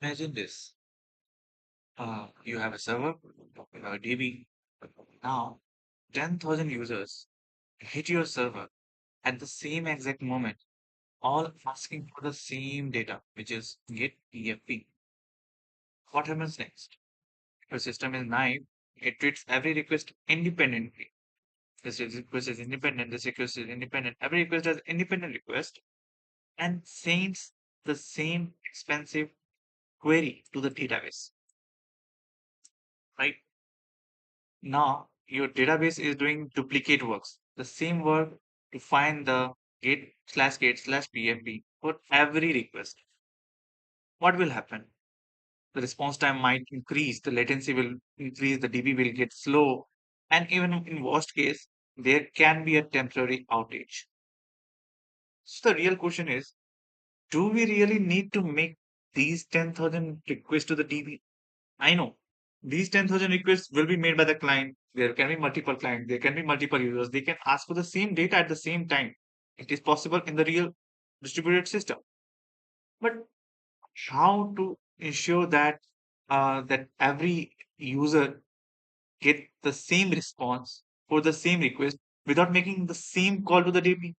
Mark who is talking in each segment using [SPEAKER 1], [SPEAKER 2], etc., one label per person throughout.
[SPEAKER 1] Imagine this. You have a server, you have a DB. Now, 10,000 users hit your server at the same exact moment, all asking for the same data, which is get PFP. What happens next? Your system is naive. It treats every request independently. This request is independent, this request is independent. Every request has independent request and sends the same expensive query to the database, right? Now, your database is doing duplicate works, the same work to find the get slash PFP for every request. What will happen? The response time might increase, the latency will increase, the DB will get slow, and even in worst case, there can be a temporary outage. So the real question is, do we really need to make these 10,000 requests to the DB? I know these 10,000 requests will be made by the client. There can be multiple clients, there can be multiple users. They can ask for the same data at the same time. It is possible in the real distributed system. But how to ensure that that every user get the same response for the same request without making the same call to the DB?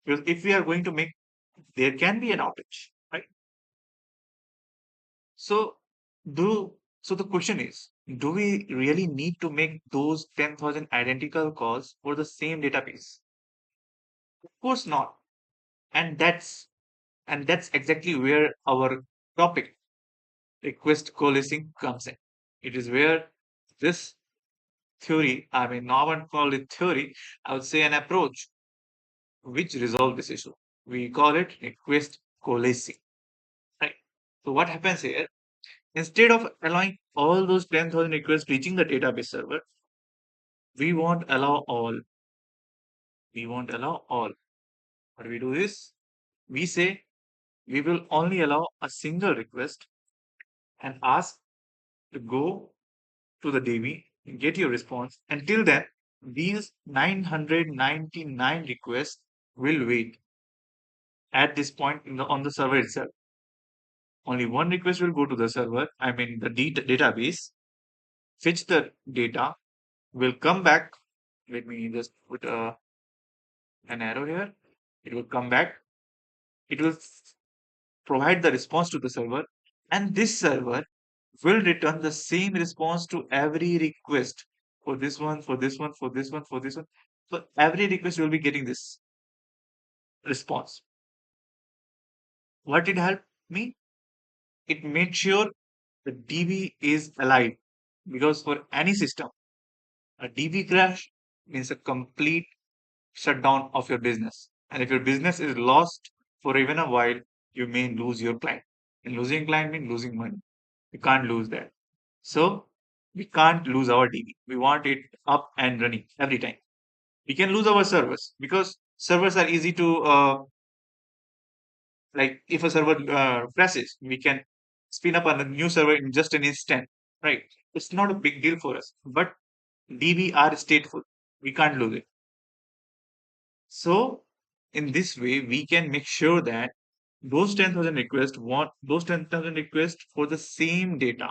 [SPEAKER 1] Because if we are going to make, there can be an outage, right? So, so the question is, do we really need to make those 10,000 identical calls for the same database? Of course not. And that's exactly where our topic, request coalescing, comes in. It is where this theory, I mean, no one call it theory, I would say an approach which resolve this issue. We call it request coalescing, right? So what happens here? Instead of allowing all those 10,000 requests reaching the database server, we won't allow all. We won't allow all. What we do is, we say we will only allow a single request and ask to go to the DB, get your response. Until then, these 999 requests will wait at this point on the server itself. Only one request will go to the server, I mean the database, fetch the data, will come back. Let me just put an arrow here. It will come back. It will provide the response to the server, and this server will return the same response to every request for this one, for this one, for this one, for this one. So every request will be getting this response. What it helped me? It made sure the DB is alive, because for any system, a DB crash means a complete shutdown of your business. And if your business is lost for even a while, you may lose your client. And losing client means losing money. You can't lose that. So we can't lose our DB. We want it up and running every time. We can lose our servers because servers are easy to like if a server crashes, we can spin up a new server in just an instant, right? It's not a big deal for us. But DB are stateful. We can't lose it. So in this way, we can make sure that those 10,000 requests want those 10,000 requests for the same data.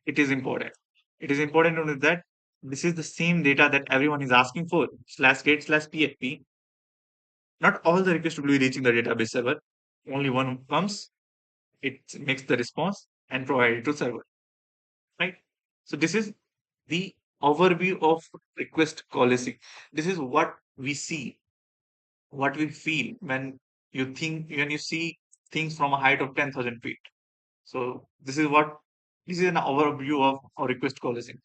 [SPEAKER 1] It is important. It is important to know that this is the same data that everyone is asking for, slash get slash PFP. Not all the requests will be reaching the database server. Only one comes, it makes the response and provide it to server. Right? So this is the overview of request coalescing. This is what we see, what we feel when you see things from a height of 10,000 feet. So this is an overview of our request coalescing.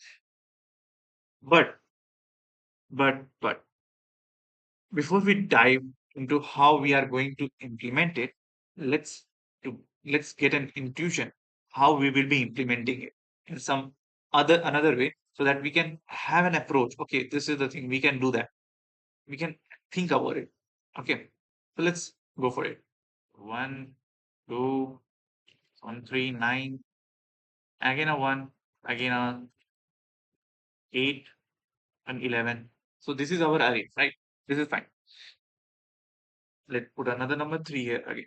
[SPEAKER 1] But but before we dive into how we are going to implement it, let's let's get an intuition how we will be implementing it in some other another way so that we can have an approach. Okay, this is the thing, we can do that. We can think about it. Okay, so let's go for it. One, two, one, three, nine, again a one, again a eight, and 11. So this is our array, right? This is fine. Let's put another number three here again.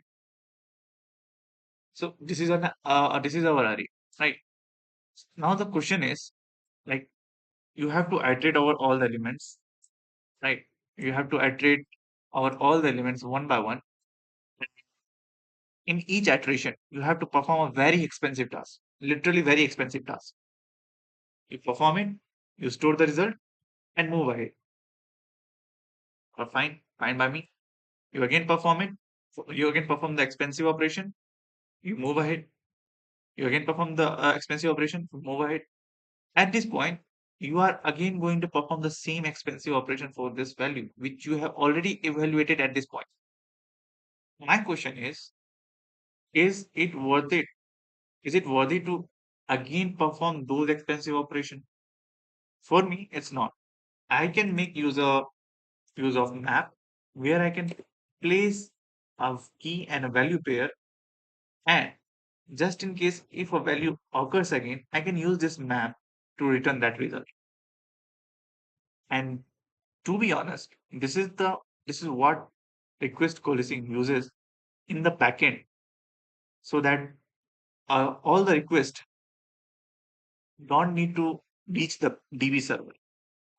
[SPEAKER 1] So this is our array, right? Now the question is, like, you have to iterate over all the elements, right? You have to iterate over all the elements one by one. In each iteration, you have to perform a very expensive task, literally very expensive task. You perform it, you store the result, and move ahead. Fine, fine by me. You again perform it, you again perform the expensive operation, you move ahead. You again perform the expensive operation, move ahead. At this point, you are again going to perform the same expensive operation for this value, which you have already evaluated at this point. My question is it worth it? Is it worthy to again perform those expensive operations? For me, it's not. I can make use of map where I can place a key and a value pair, and just in case if a value occurs again, I can use this map to return that result. And to be honest, this is what request coalescing uses in the backend, so that all the requests don't need to reach the DB server.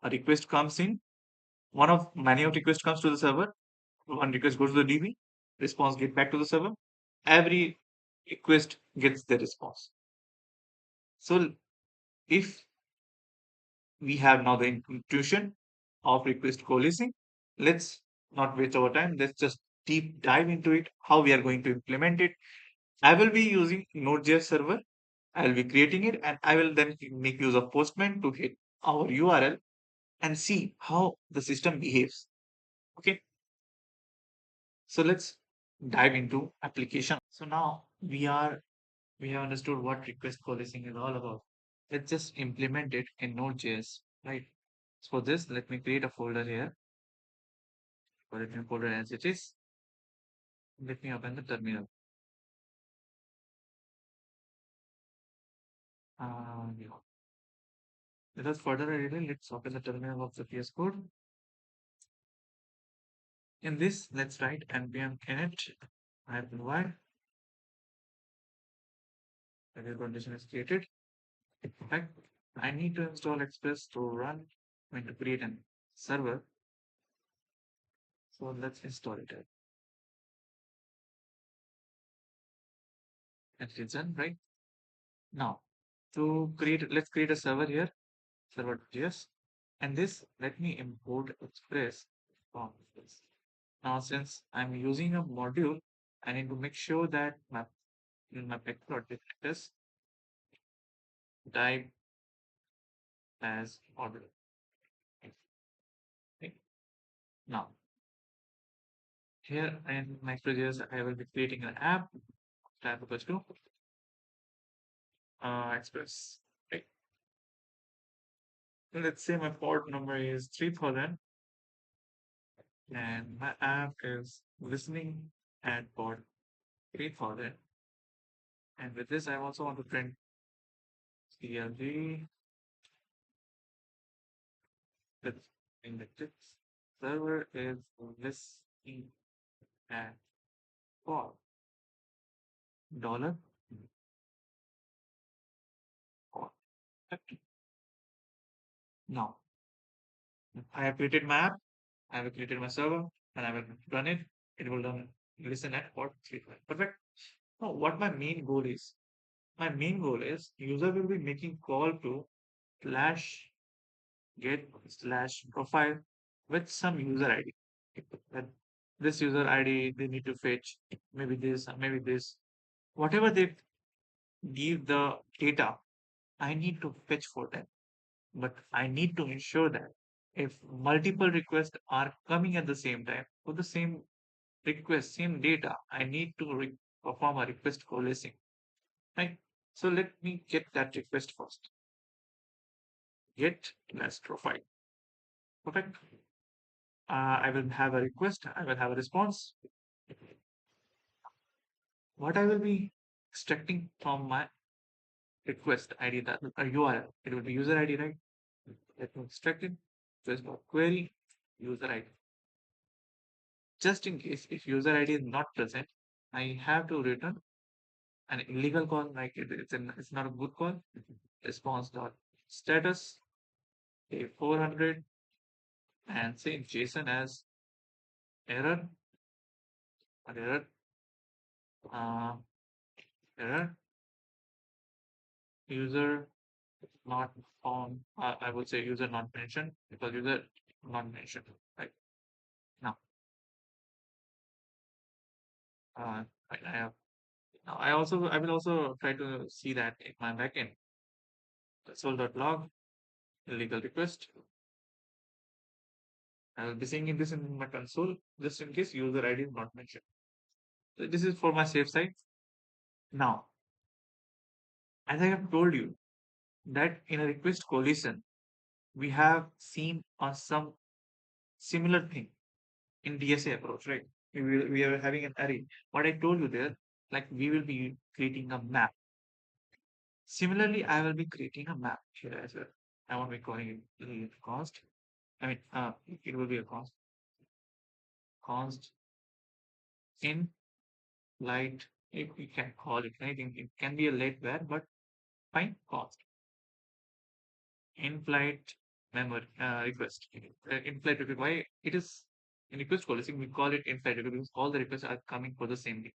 [SPEAKER 1] A request comes in, one of many of request comes to the server, one request goes to the DB, response get back to the server. Every request gets the response. So if we have now the intuition of request coalescing, let's not waste our time. Let's just deep dive into it, how we are going to implement it. I will be using Node.js server. I will be creating it, and I will then make use of Postman to hit our URL and see how the system behaves. Okay, so let's dive into application. So now we have understood what request coalescing is all about. Let's just implement it in Node.js, right? So for this, let me create a folder here. For the new folder as it is. Let me open the terminal. Yeah. Without further ado, let's open the terminal of the VS Code. In this, let's write npm init -y. The condition is created. Right? I need to install Express to run. I'm going to create a server. So let's install it. And it's done, right? Now, let's create a server here, server.js. And this, let me import Express from this. Now, since I'm using a module, I need to make sure that my vector is type as module. Okay. Now, here in Next.js, I will be creating an app type equals to Express. Right. So let's say my port number is 3000 and my app is listening at port 3000. And with this, I also want to print CLG with indexes. Server is listening at port dollar port. Now, I have created my app, I have created my server, and I will run it. It will listen at port 3000. Perfect. Now, what my main goal is? My main goal is user will be making call to slash get slash profile with some user ID. That this user ID they need to fetch maybe this, whatever they give the data, I need to fetch for them. But I need to ensure that if multiple requests are coming at the same time for the same request, same data, I need to perform a request coalescing. Right? So let me get that request first. Get last profile. Perfect. I will have a request. I will have a response. What I will be extracting from my request ID, that URL, it will be user ID, right? Let me extract it. Facebook query user ID. Just in case if user ID is not present, I have to return an illegal call, like it's not a good call. Response dot status a 400 and say JSON as error or error uh, error user not found. I would say user not mentioned because user not mentioned. Right now, I have now. I will also try to see that in my backend. Console.log illegal request. I will be seeing this in my console just in case user ID is not mentioned. So this is for my safe side. Now, as I have told you that in a request collision, we have seen on some similar thing in DSA approach, right? We are having an array. What I told you there, like we will be creating a map. Similarly, I will be creating a map here as well. I won't be calling it const. I mean, it will be a const in light. If you can call it anything, it can be a late where, but fine, const in flight memory request. In flight request. Why it is in request coalescing? We call it in flight request because all the requests are coming for the same thing,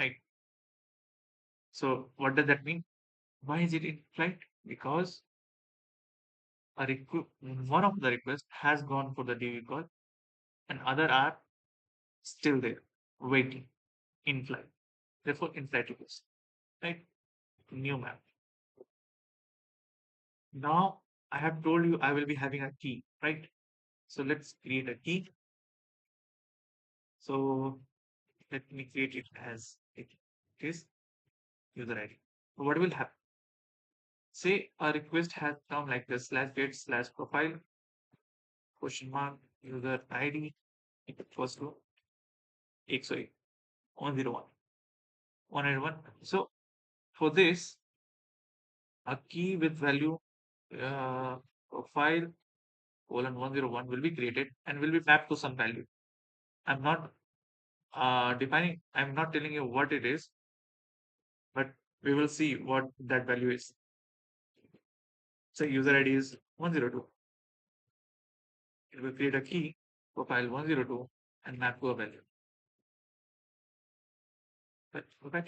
[SPEAKER 1] right? So what does that mean? Why is it in flight? Because one of the requests has gone for the DB call and other are still there waiting in flight. Therefore, in flight request, right? New map. Now I have told you I will be having a key, right? So let's create a key. So let me create it as it is user ID. So what will happen? Say a request has come like this /get/profile question mark user ID equals to sorry 101 101. So for this, a key with value profile colon 101 will be created and will be mapped to some value. I'm not defining. I'm not telling you what it is, but we will see what that value is. So user ID is 102. It will create a key profile 102 and map to a value. But okay,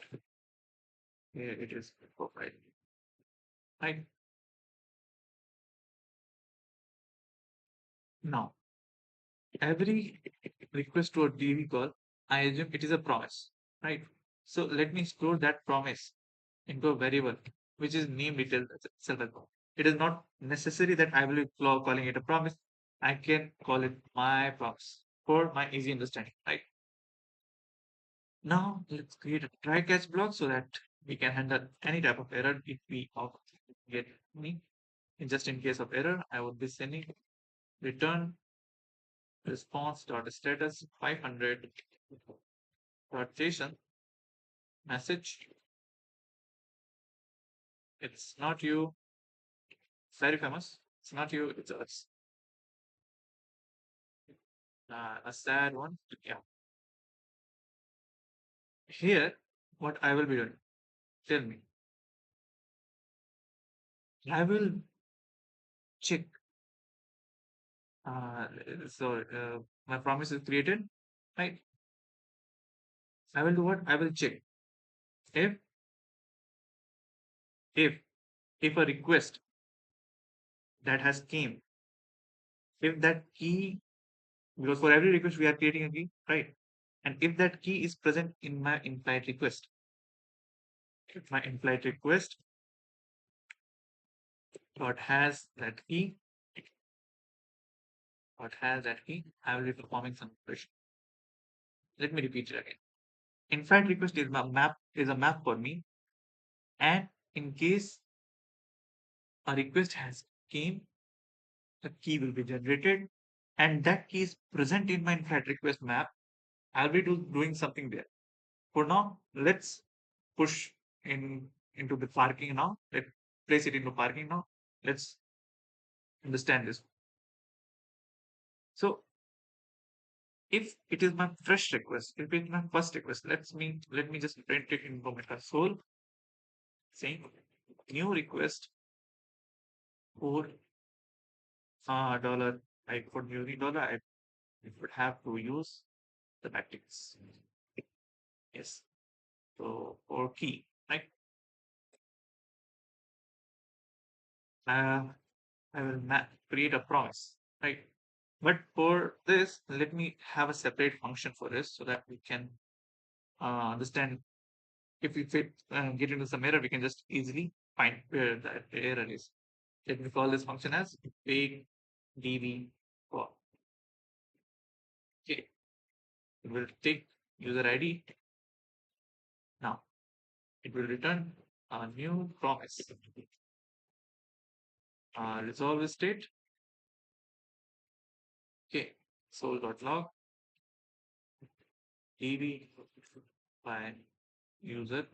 [SPEAKER 1] here it is profile. Right now, every request to a DB call, I assume it is a promise, right? So let me store that promise into a variable which is named itself as. It is not necessary that I will be calling it a promise. I can call it my promise for my easy understanding, right? Now let's create a try catch block so that we can handle any type of error if we get any. Just in case of error, I would be sending return response dot status 500 dot JSON message. It's not you. Very famous. It's not you. It's us. A sad one. Yeah. Here, what I will be doing. Tell me. I will check. Uh, so my promise is created, right? I will do what? I will check if if if a request that has came, if that key, because for every request we are creating a key, right? And if that key is present in my in-flight request, if my in-flight request dot has that key, I will be performing some operation. Let me repeat it again. In-flight request is a map for me, and in case a request has came, a key will be generated, and that key is present in my in-flight request map. I'll be doing something there. For now, let's push into the parking now. Let's place it into parking now. Let's understand this. So if it is my fresh request, if it's my first request, let me just print it into my console saying new request for dollar. I put using dollar. I would have to use the matrix. Yes. So for key, right? Uh, I will create a promise, right? But for this, let me have a separate function for this so that we can understand if we get into some error, we can just easily find where that error is. Let me call this function as big dv for. Okay, it will take user ID. Now it will return a new promise. Resolve state. Okay, soul.log dv by user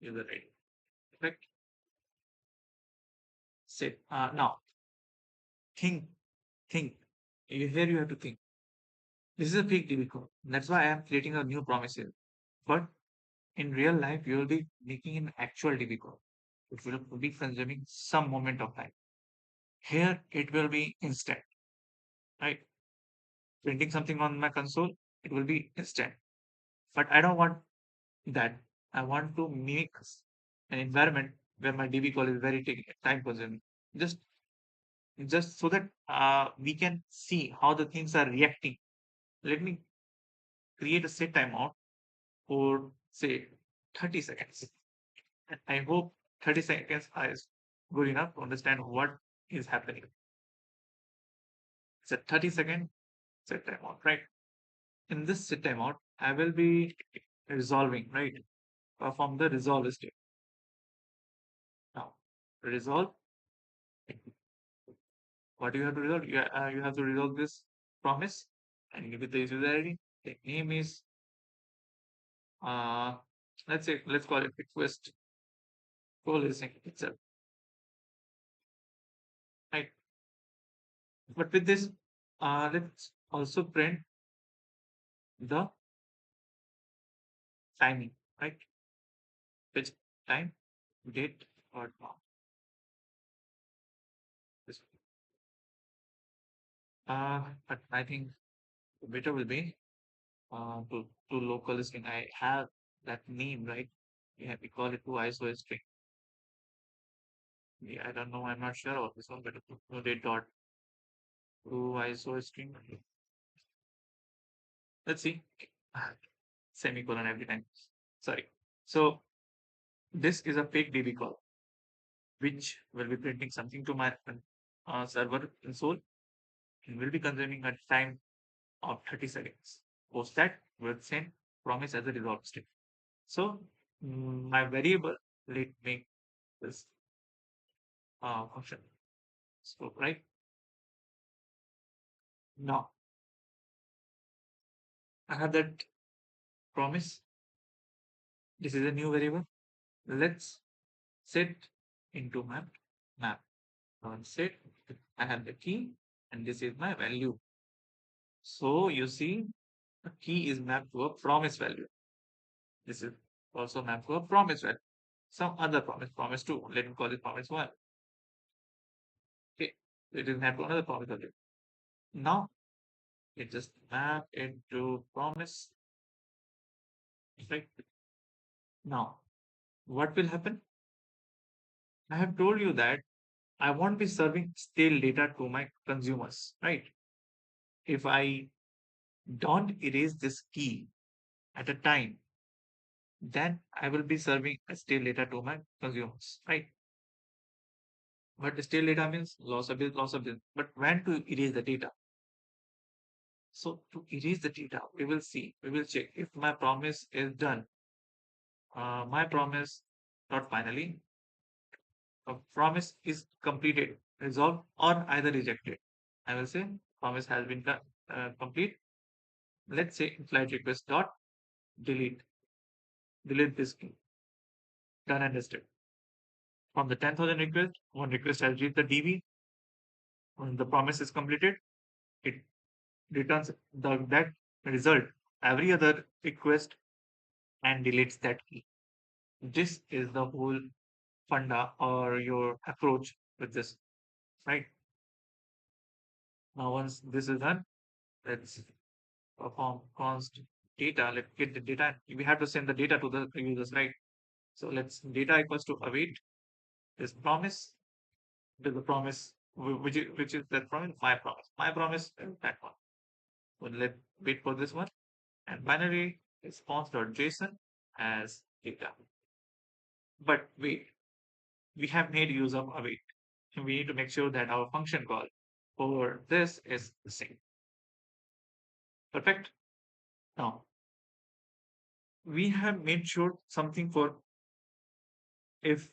[SPEAKER 1] ID. Correct. Set. Now think, think. Here you have to think. This is a fake DB code. That's why I am creating a new promise here. But in real life, you will be making an actual DB code. It will be consuming some moment of time. Here, it will be instant, right? Printing something on my console, it will be instant. But I don't want that. I want to make an environment where my DB call is very time consuming. Just, just so that we can see how the things are reacting. Let me create a set timeout for say 30 seconds. And I hope 30 seconds is good enough to understand what is happening. It's a 30-second set timeout, right? In this set timeout, I will be resolving, right? Perform the resolve state. Now, resolve. What do you have to resolve? You have to resolve this promise and give it the user ID. The name is, uh, let's call it request coalescing itself, right? But with this, let's also print the timing, right? Which time, date, or now. This, but I think better will be to local listing. I have that name, right? We call it to ISO string. Yeah, I don't know. I'm not sure about this one, but no date dot to ISO string. Let's see. Semicolon every time. Sorry. So this is a fake DB call, which will be printing something to my server console and will be consuming a time of 30 seconds. Post that will send promise as a resolve state. So my variable let make this function. So right now I have that promise. This is a new variable. Let's set into map. Set. I have the key and this is my value. So you see the key is mapped to a promise value. This is also mapped to a promise value. Some other promise 2. Let me call it promise 1. Okay, it is mapped to another promise value. Now it just map into promise. Right now, what will happen? I have told you that I won't be serving stale data to my consumers, right? If I don't erase this key at a time, then I will be serving a stale data to my consumers, right? But stale data means loss of this. But when to erase the data? So to erase the data, we will check if my promise is done. My promise, not finally, a promise is completed, resolved, or either rejected. I will say promise has been done, complete. Let's say flight request dot delete. Delete this key. Done and dusted. From the 10,000 request, one request has reached the DB. When the promise is completed, it returns that result every other request and deletes that key. This is the whole funda or your approach with this, right? Now, once this is done, let's perform const data. Let's get the data. We have to send the data to the users, right? So let's data equals to await this promise. To the promise, which is that promise? My promise. My promise is that one. So let wait for this one. And binary response.json as data. But wait, we have made use of await. And we need to make sure that our function call for this is the same. Perfect. Now we have made sure something for if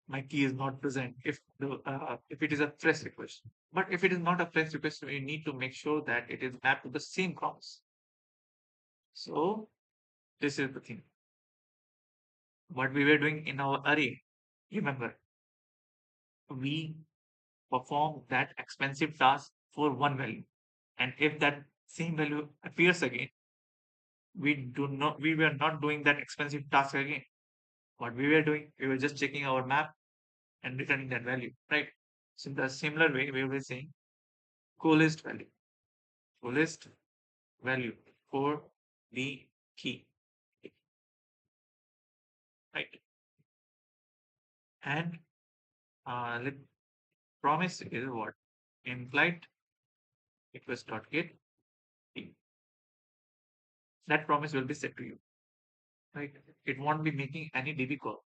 [SPEAKER 1] my key is not present, if it is a fresh request. But if it is not a fresh request, we need to make sure that it is mapped to the same promise. So this is the thing. What we were doing in our array, remember, we perform that expensive task for one value. And if that same value appears again, we were not doing that expensive task again. What we were doing, we were just checking our map and returning that value, right? So in the similar way, we will be saying coolest value, coolest value for the key, right? And let promise is what? Implied request.get key. That promise will be set to you, right? It won't be making any DB call,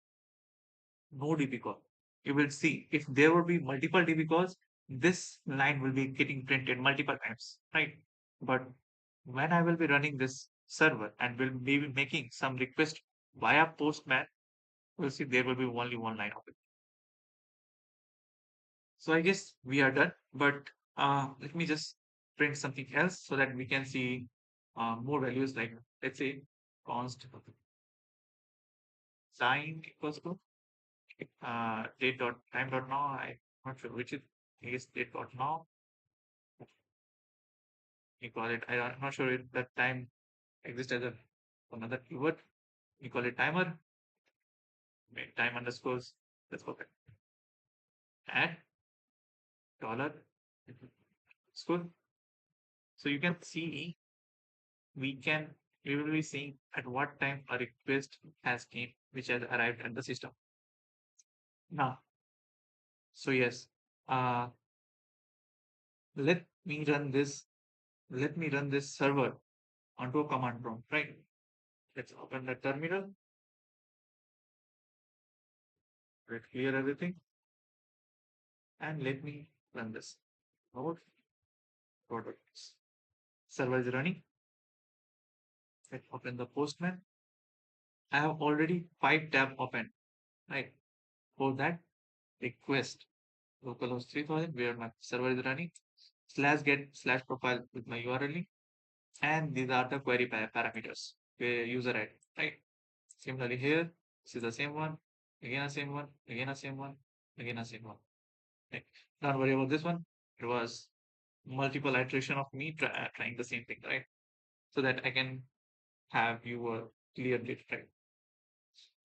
[SPEAKER 1] no DB call. You will see if there will be multiple DB calls, this line will be getting printed multiple times, right? But when I will be running this server and will be making some request via Postman, we'll see there will be only one line of it. So I guess we are done, but let me just print something else so that we can see more values like, let's say, const time equals to date dot time dot now. I'm not sure which is date dot now. We call it, I'm not sure if that time exists as a another keyword. We call it timer, time underscores, that's perfect. Add dollar score. So you can see we can we will be seeing at what time a request has came, which has arrived at the system. Now, so yes, uh, let me run this. Let me run this server onto a command prompt, right? Let's open the terminal. Let's clear everything, and let me run this. Node products. Server is running. Let's open the Postman. I have already 5 tab open, right? For that request localhost 3000 where my server is running slash get slash profile with my URL, and these are the query parameters where user ID, right? Similarly here, this is the same one, again a same one, again a same one, again a same one. Right? Don't worry about this one. It was multiple iteration of me trying the same thing, right? So that I can have you a clear data, right?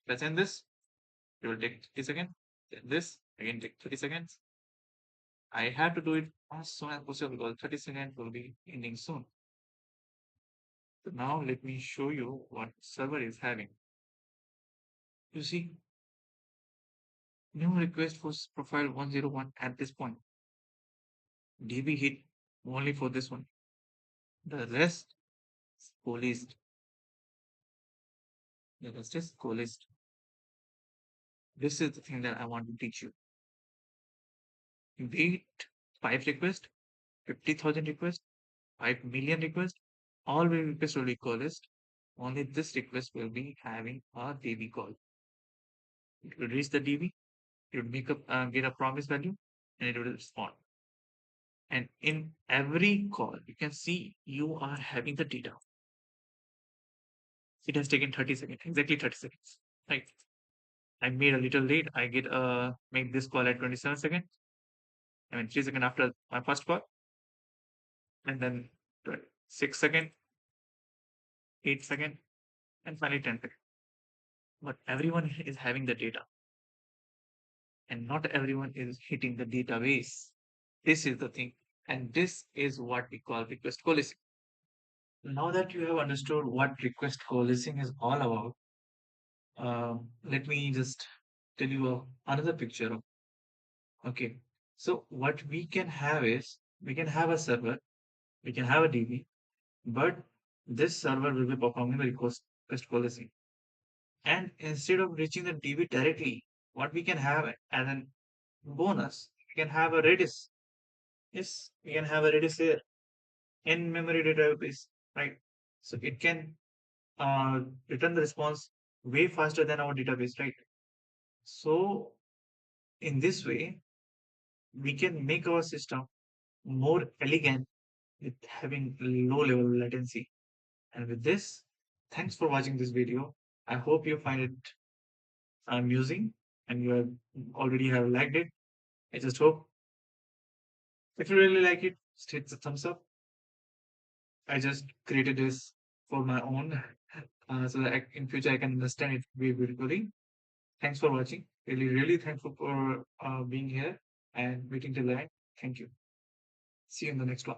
[SPEAKER 1] Let's end this. It will take 30 seconds. Then this again take 30 seconds. I have to do it as soon as possible because 30 seconds will be ending soon. So now let me show you what server is having. You see, new request for profile 101 at this point. DB hit only for this one. The rest is coalesced. The rest is coalesced. This is the thing that I want to teach you. Be it 5 requests, 50,000 requests, 5 million requests, all requests will be coalesced. Only this request will be having a DB call. It will reach the DB, it will make up get a promise value, and it will respond. And in every call, you can see you are having the data. It has taken 30 seconds, exactly 30 seconds. Right. I made a little late. I get make this call at 27 seconds. I mean 3 seconds after my first call. And then 6 seconds, 8 seconds, and finally 10 seconds. but everyone is having the data, and not everyone is hitting the database. This is the thing, and this is what we call request coalescing. Now that you have understood what request coalescing is all about, let me just tell you another picture of. Okay, so what we can have is we can have a server, we can have a DB, but this server will be performing the request coalescing. And instead of reaching the DB directly, what we can have as a bonus, we can have a Redis. Yes, we can have a Redis here in memory database, right? So it can return the response way faster than our database, right? So in this way, we can make our system more elegant with having low level latency. And with this, thanks for watching this video. I hope you find it amusing and you have already have liked it. I just hope if you really like it, just hit the thumbs up. I just created this for my own so that in future I can understand it very beautifully. Thanks for watching. Really thankful for being here and waiting till the end. Thank you. See you in the next one.